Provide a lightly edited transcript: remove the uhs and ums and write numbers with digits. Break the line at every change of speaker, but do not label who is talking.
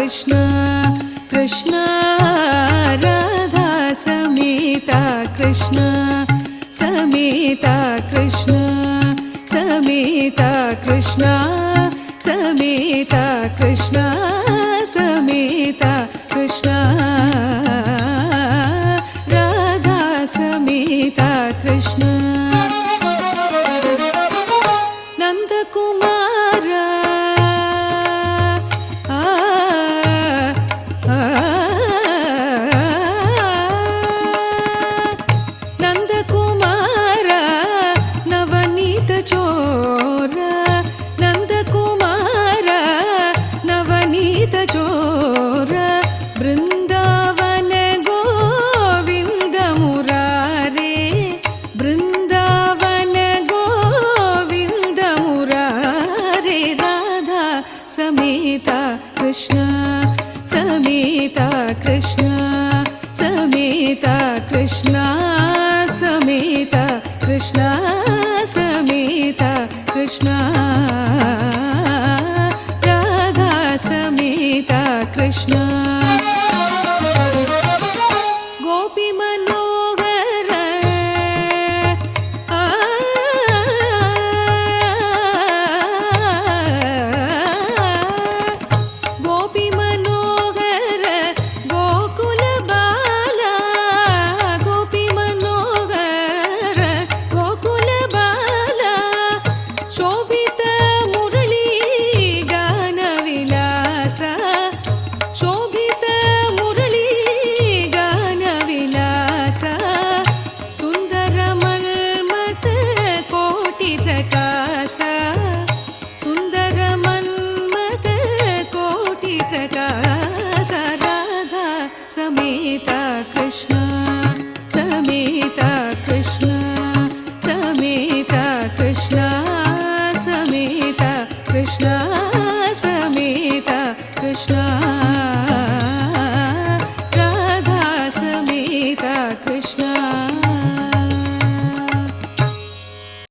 कृष्ण कृष्ण राधा समेता कृष्ण समेता कृष्ण समेता कृष्ण समेता कृष्ण समेता कृष्ण राधा समेता कृष्ण नंदकुमार नंदकुमार नवनीत चोर नंदकुमार नवनीत चोर बृंदावन गोविंद मुरारे बृंदावन गोविंद मुरारे राधा समेता कृष्ण समेता कृष्ण समेता कृष्ण समेता कृष्ण समेता कृष्ण राधा समेता कृष्ण गोपी मनोहर गोपी मनोहर गोकुल बाला गोपी मनोहर गोकुल बाला शोभित मुरली गान विलास शोभित मुरली गान विलास सुंदर मन्मथ कोटि प्रकाश सुंदर मन्मथ कोटि प्रकाश राधा समेता कृष्ण समेता कृष्ण